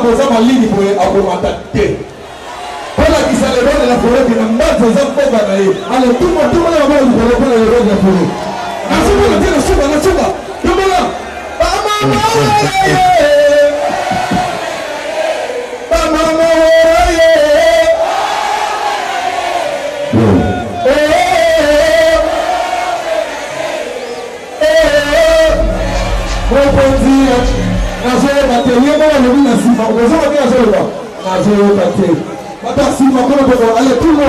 boza malini boye akomata te mpona kisa le roi de la forêt ke na mbanza eza mboka na ye ale tumba na mabala likolo mpona le roi de la forêt nasomona te nasuka tombola bamama nazoyoka te ye moko alobi na nsima okozoka te nazoyoka te bata nsima kono poko ale tumo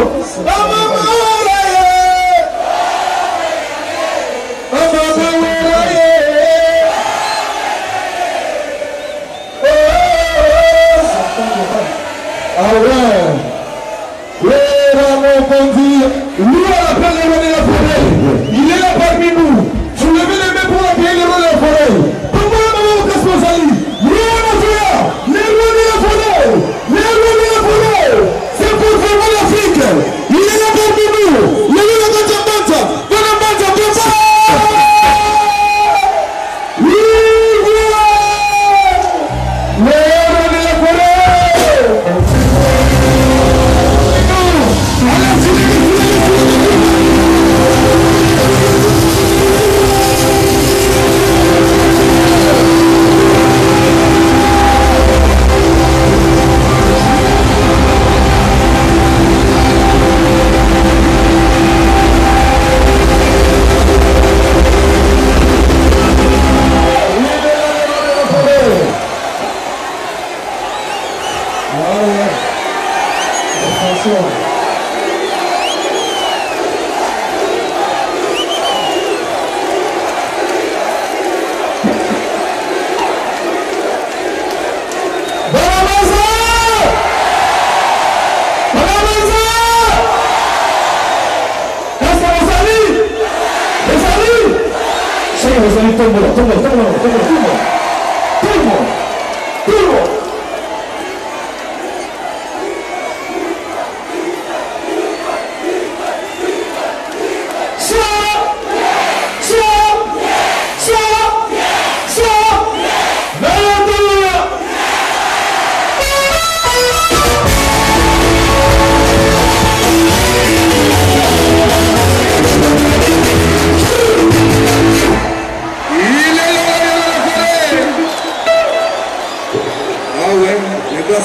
lui on appelle le roi de la forêt. Il est là parmi nous. Soulevez les mains pour appeler le roi de la forêt. Comment on va responsable? Le roi de la forêt. C'est pour faire l'Afrique. Il est là parmi nous. Le roi de la Banza.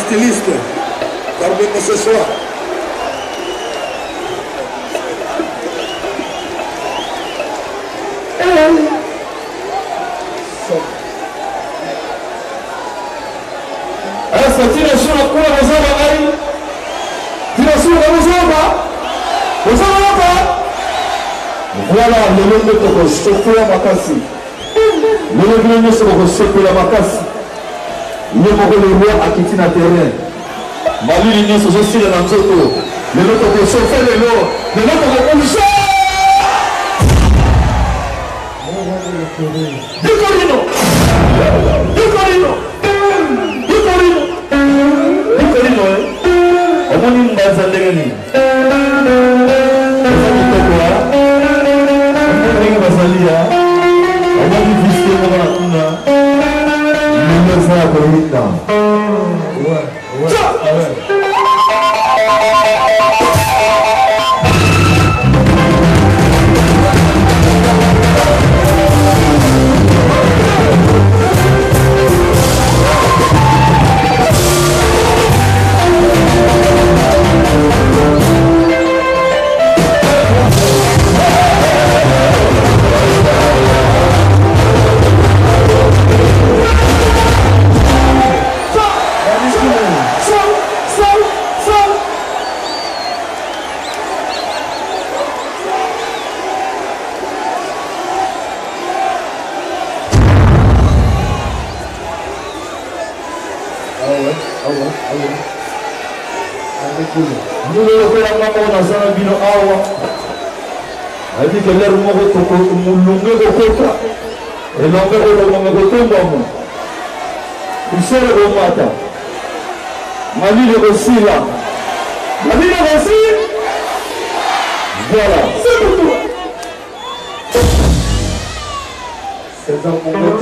Styliste, pardonnez-moi ce soir. Voilà, le nom de Toko, Sokola Makasi. Le nom de Toko, Sokola Makasi. Le nom de roi à quitter la terrain. Mali l'union, je suis dans Nzoto. Le nom de Toko, Sokola le nom. Le nom de Toko, Dicorino. Omoni mbaza ndengeni. Basalia, omoni visite mwana kuna. Nimeza kwa hita. Ouais. Adi que l'air moko toko mulunge kokota elonge kolonga kotombamo isere komata malile kosila malile kosi voilà c'est pour toi c'est un moment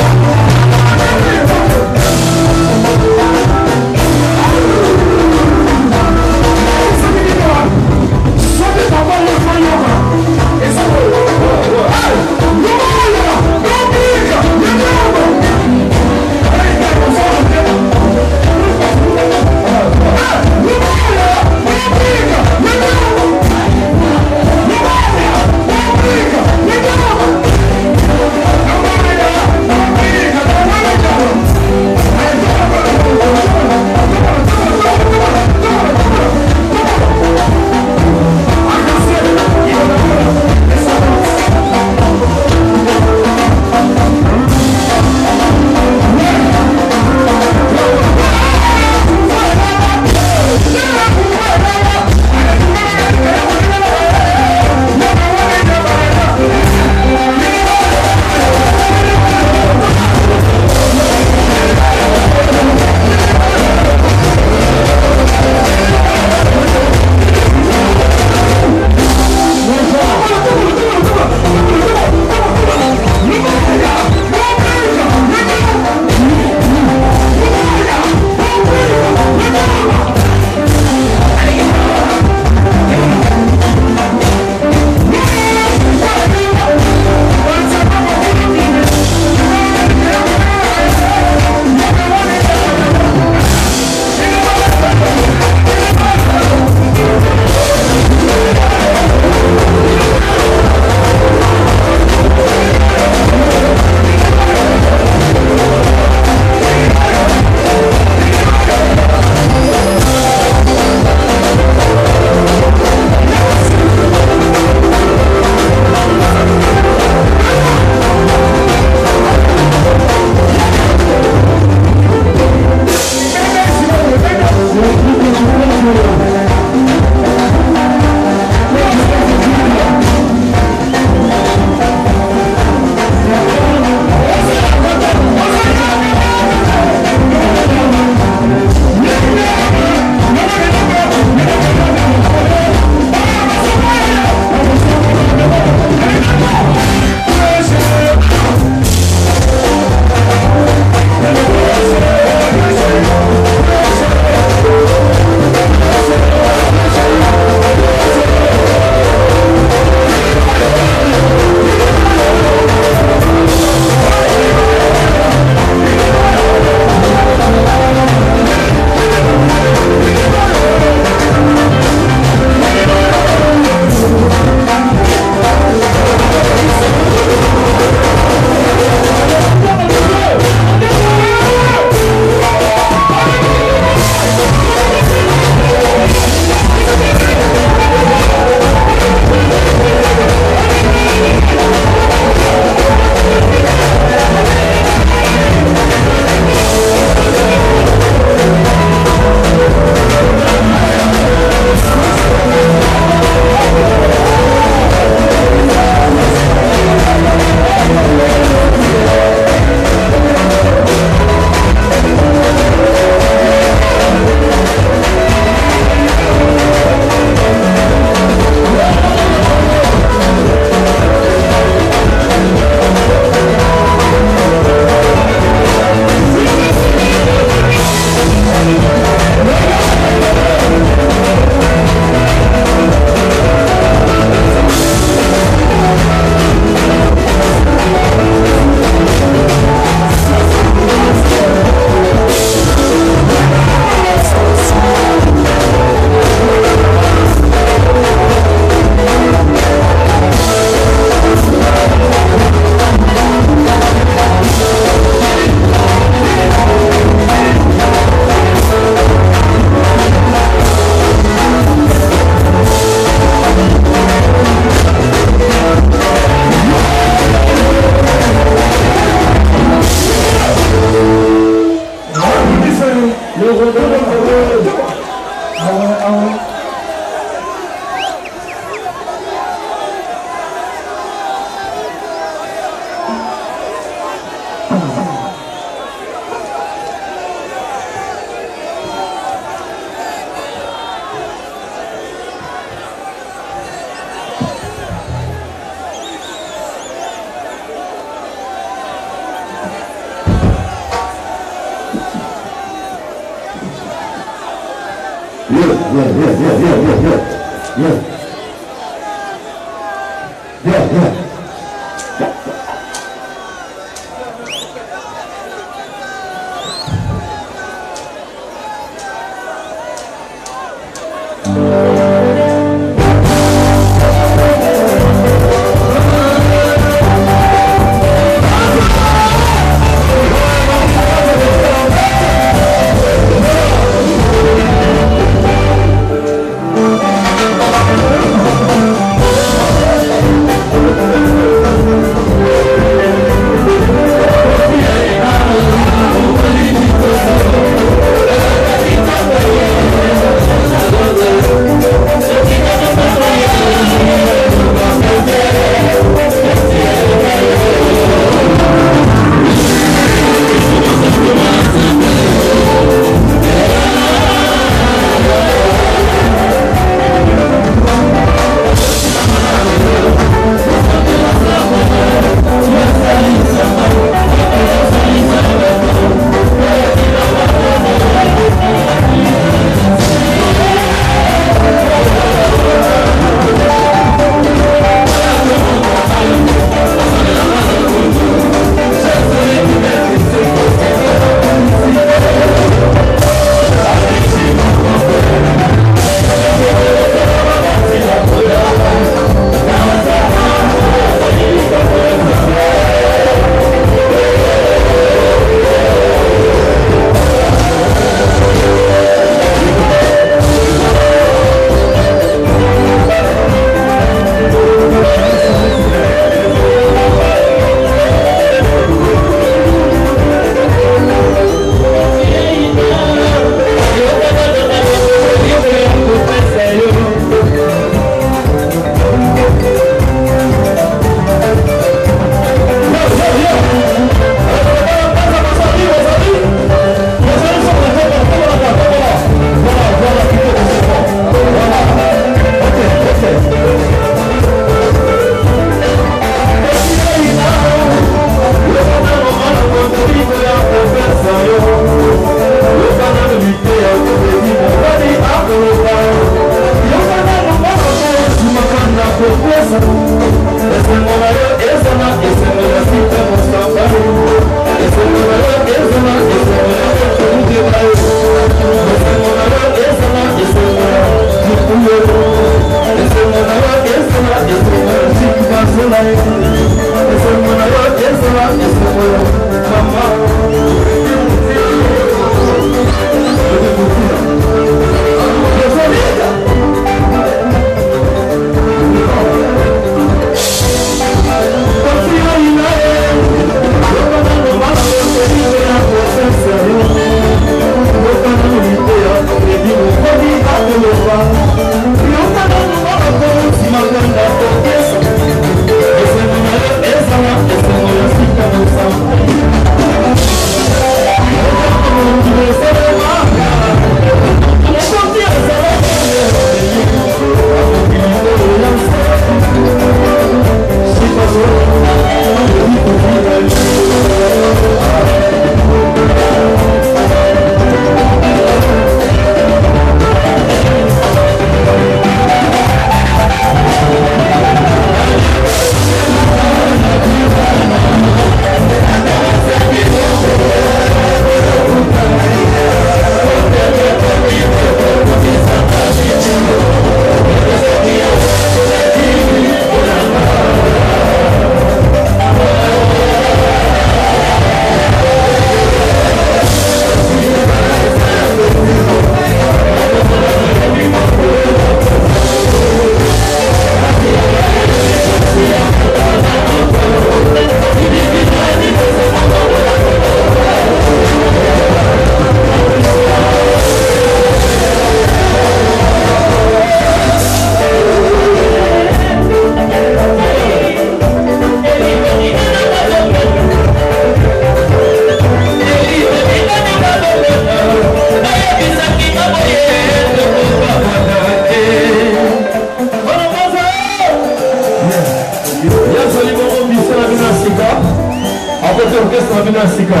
Apportez l'orchestre à Binasika.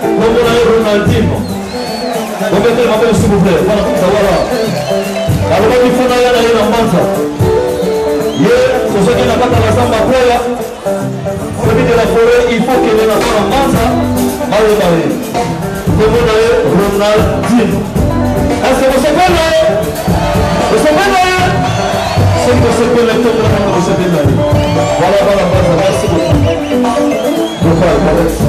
Comme on a eu Ronaldinho. Remettez ma main s'il vous plaît. Voilà, Manza. Ye, pour ceux qui n'ont pas dans la samba là, celui de la forêt, il faut qu'il ait la samba Manza. Allez, allez. Tout le monde est Ronaldinho. Est-ce que vous savez là? Vous savez là? C'est que c'est que le temps de la main, vous savez là. Voilà, voilà, voilà, merci beaucoup. Vous parlez, merci.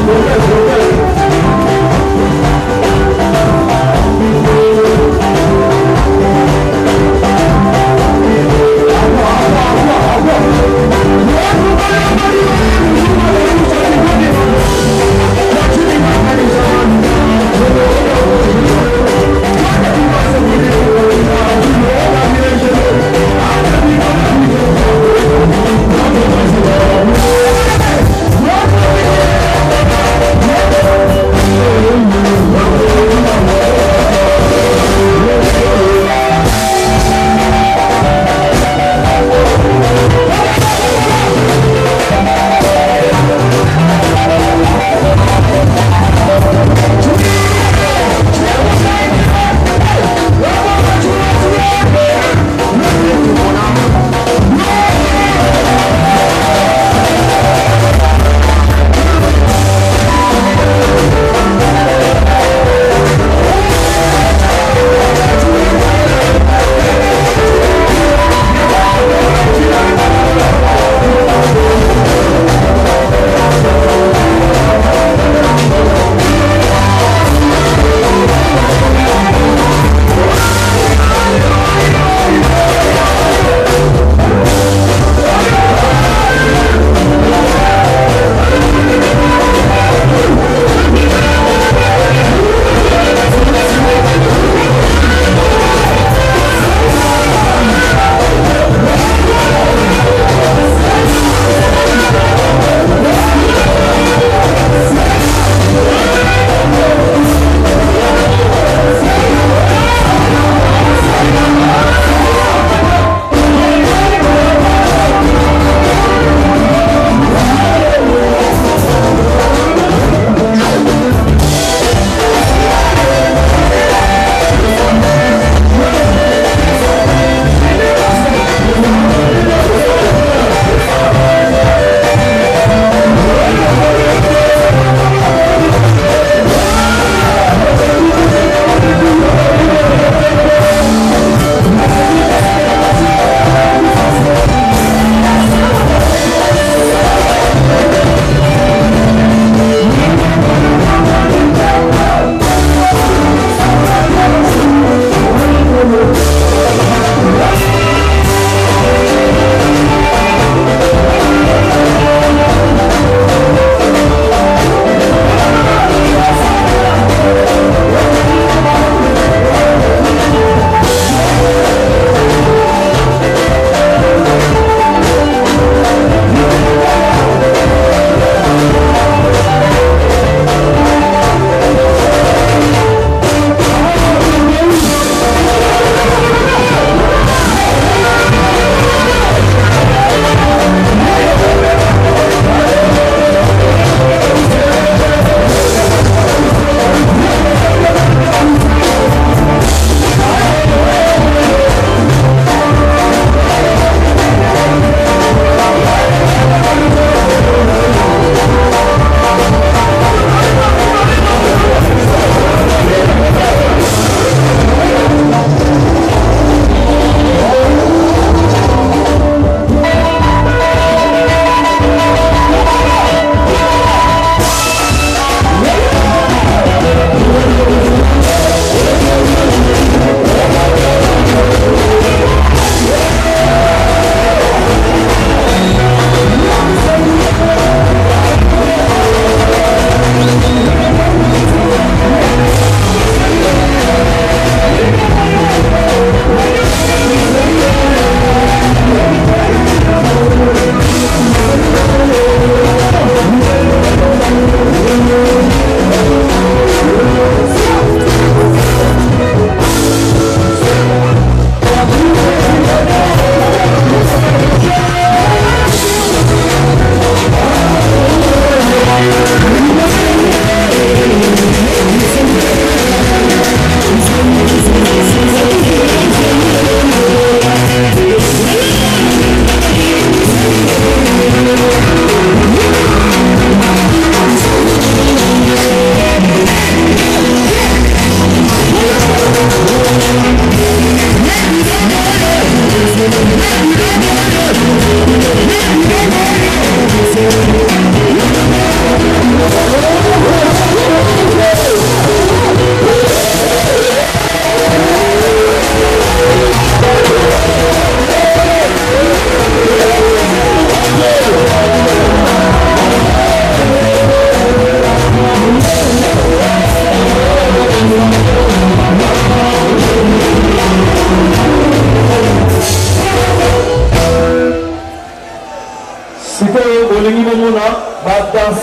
Yeah.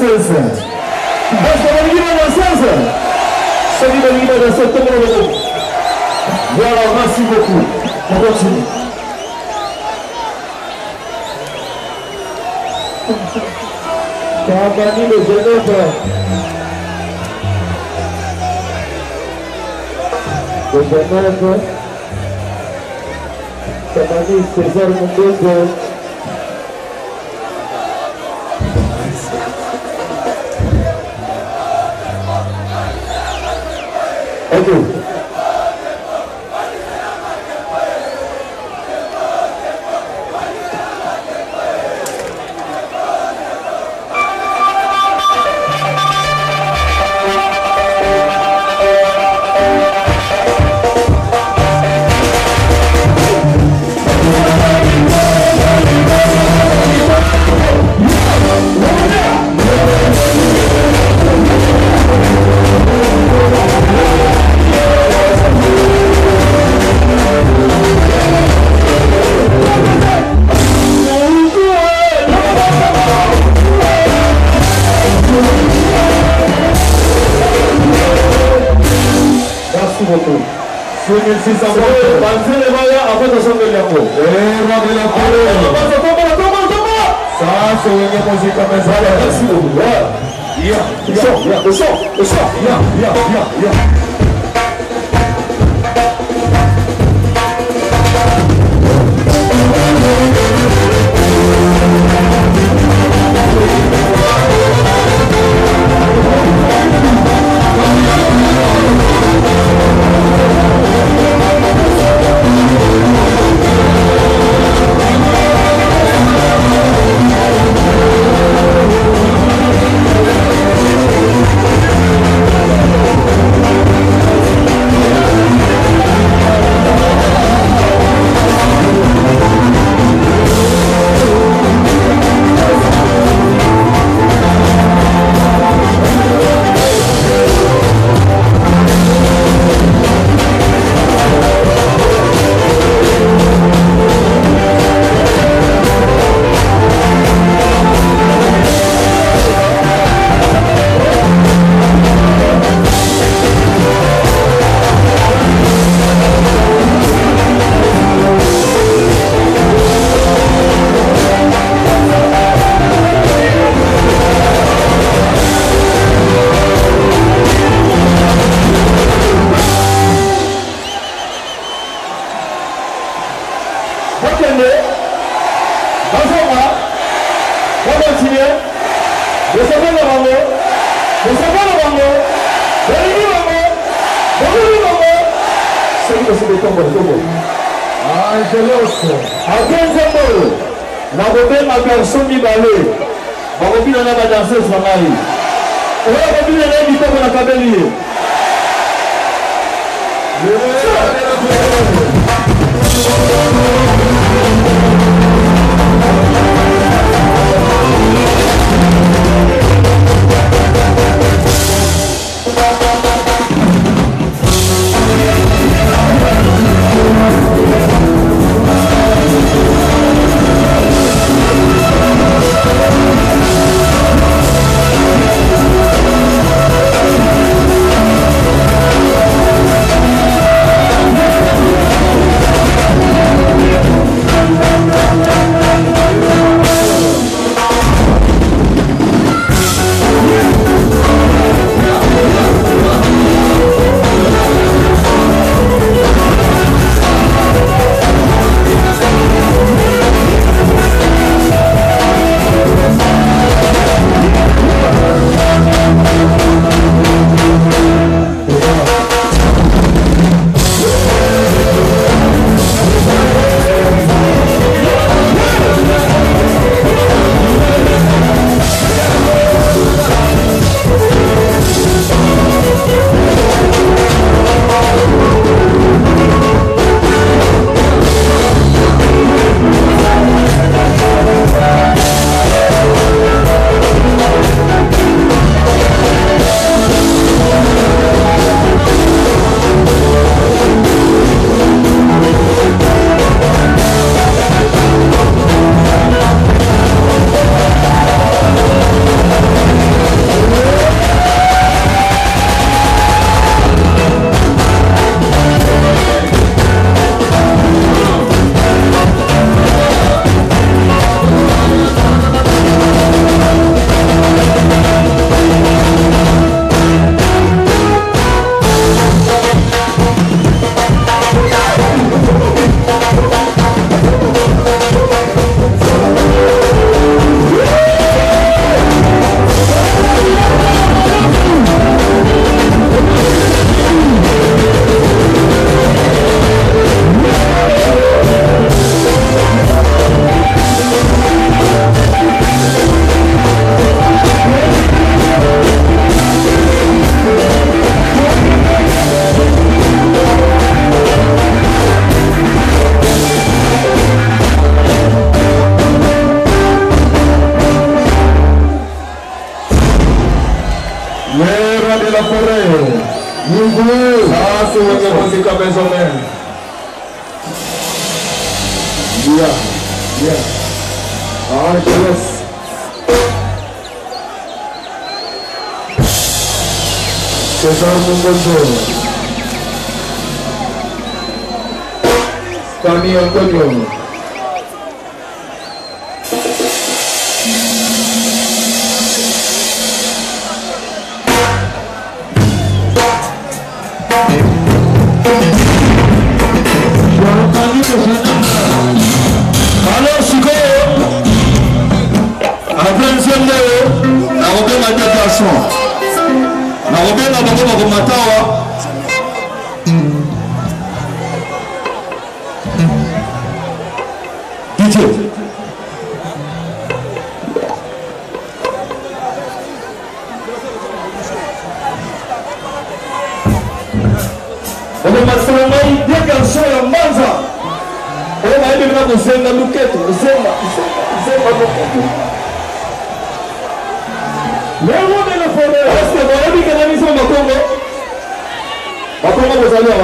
danseuse. Est-ce que vous avez danseuse? Celui de l'île de ce tour. Voilà, merci beaucoup. On continue. Cavani de Genève. De Genève. Cavani César Mendoza. Ok. de la forêt. Ça, c'est votre musique à maison. Bien. Ah, je laisse. C'est ça mon bonjour. Camille Antonio. Alors, Chico, attention, la robine a été attention. La robine a été attention. DJ. On va se faire des garçons à Manza. On va aller dans le Zenga Luketo. Zenga Luketo. Mais on est la forêt. Est-ce que vous avez dit que la mission va tomber? Attends, vous allez. La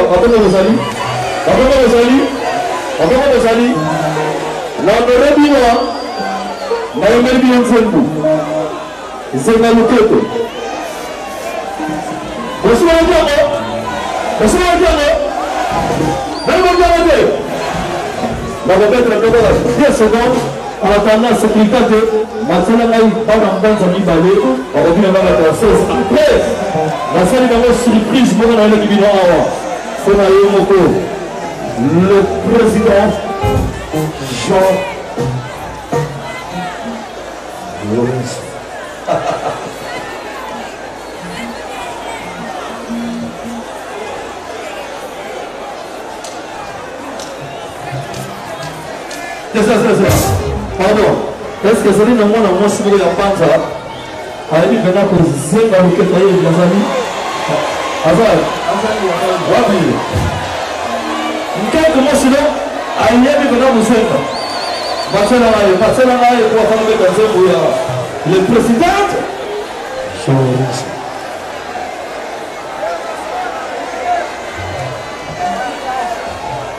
forêt bien. La forêt bien Zenga. Zenga Luketo. Vous savez bien. La remettre la 10 secondes en attendant la sécurité de Mathieu Naï, pas dans le balai, on revient dans la 16. Après, la salle est surprise pour la Ligue c'est Maïe Moko, le président Jean Lorenz. C'est ça. Pardon. Est-ce que c'est le moment où on se met en panza? Allez, maintenant que c'est un peu de les amis. Azal. Wabi. Quelques mots sinon, allez, maintenant vous êtes. Marcela Maye, pour faire le président. Le président.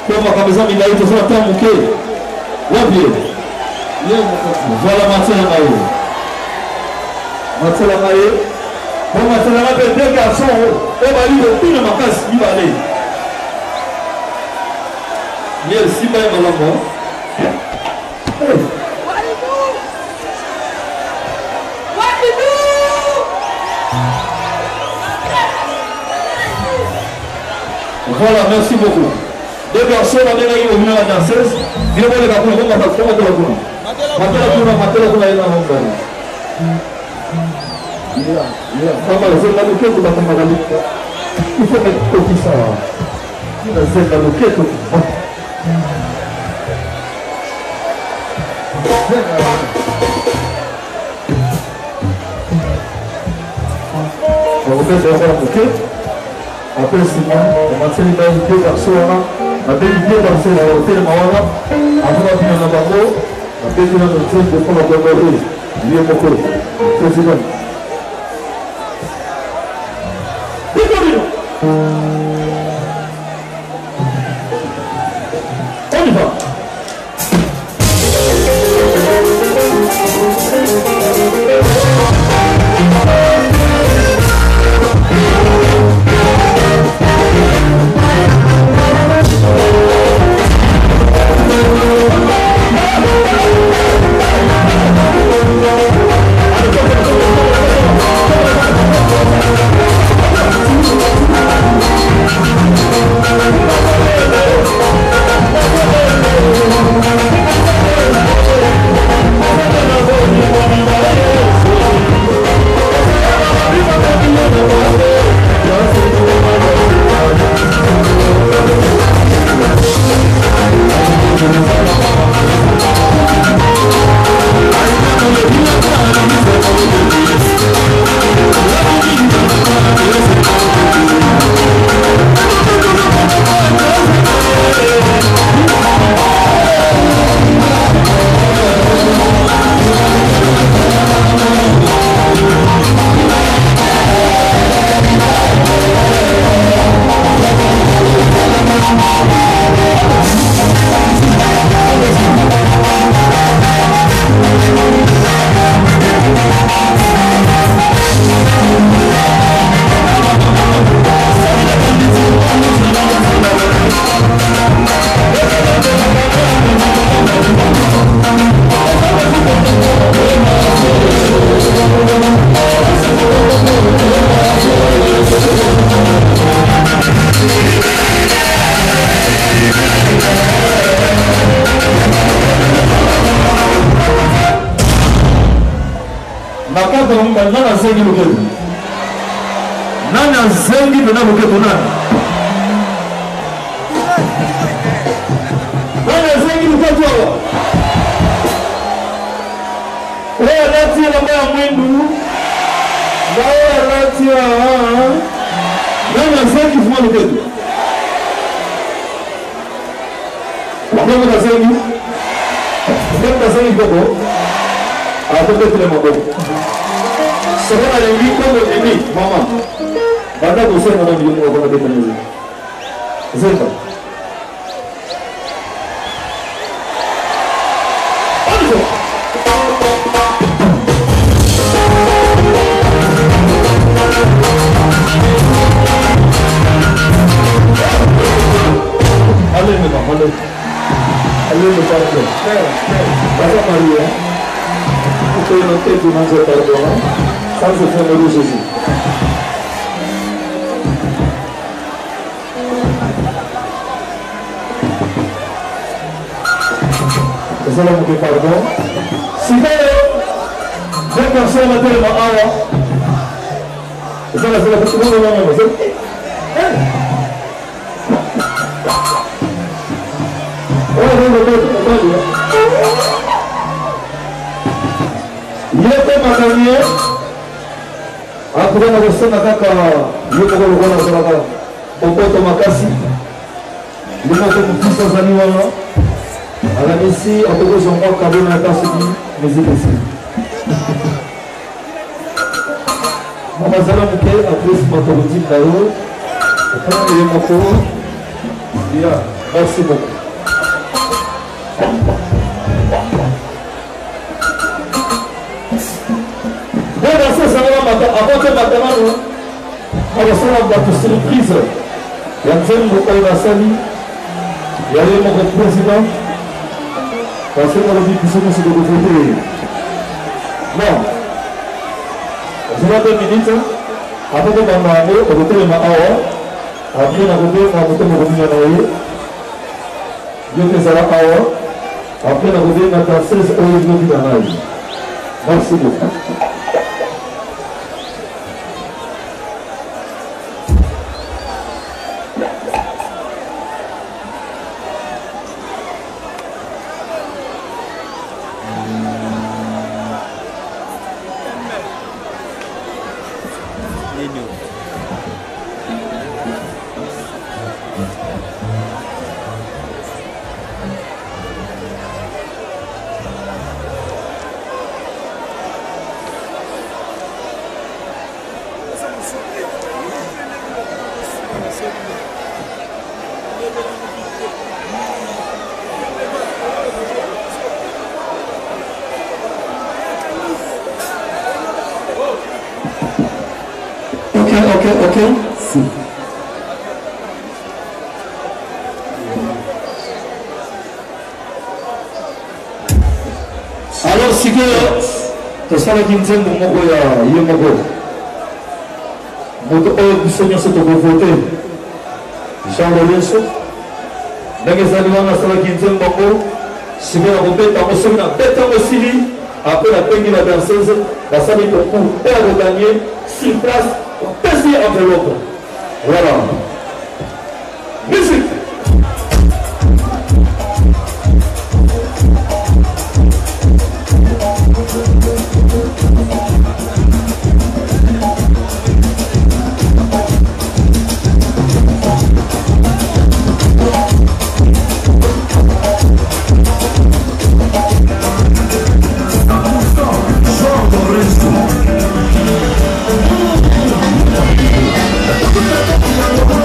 Comme à maison, il a été sur la terre mouquée. Voilà Marcela Maye. Bon, Marcela Maye, deux garçons, on va lui dire ma casse, il va aller. Merci, madame. Voilà, merci beaucoup. Deux garçons, on a eu la danseuse. Viens voir les gars, on va faire la couleur. Il faut mettre tout ça. C'est la loquette. On va faire la loquette. Après, Simon, on va faire les deux garçons. On va faire les deux garçons. On va faire les mawaras. Après, on va faire les mawaras. On va faire les mawaras. Il est beaucoup. Président. On y va. azengi loketo nani azengi pena loketo nani azengi loketo awa oyo alati elamba ya mwindu ngaoyo alati nani azengi fuma loketo Ndenge kazengi koko akopetile maboko soko nalingi kongo emi mama banda kosenga na milimo okona depanezi zemba allez mama allez allez le pardon Pasa Maria Uko no te tu non se perdona sans se faire le Jésus C'est là que pardon si deux personnes à terre awa c'est la petite monde là Yete makanye akuna kusema kaka yuko kwa sababu popoto makasi limo kumfisa zani wana alamisi atoko zongo kabona tasiki mezikisi mama zala mke après matologie dayo après le moko bien merci beaucoup apote matamano akosala bato surprise ya nzembo oyo basali ya ye moko président parce que alobi biso nyonso tokovote bon ozala 2 minutes apote banda yango okotelema awa apres nakobenga moto mokominga na ye yo te ezala awa apres nakobenga ta 16 oyo ezokita na ye merci beaucoup Ok. Si. Alors, si que ça va dire que mon mot est moto oyo biso nyonso tokovote Jean Lorenzo ndenge ezali wana asalaki nzembo yango sikoyo nakobeta yango soki nabeta yango esili apres napengi na danseuse basali concours oyo akoganye sur place opesi enveloppe voilà musique We'll be right back.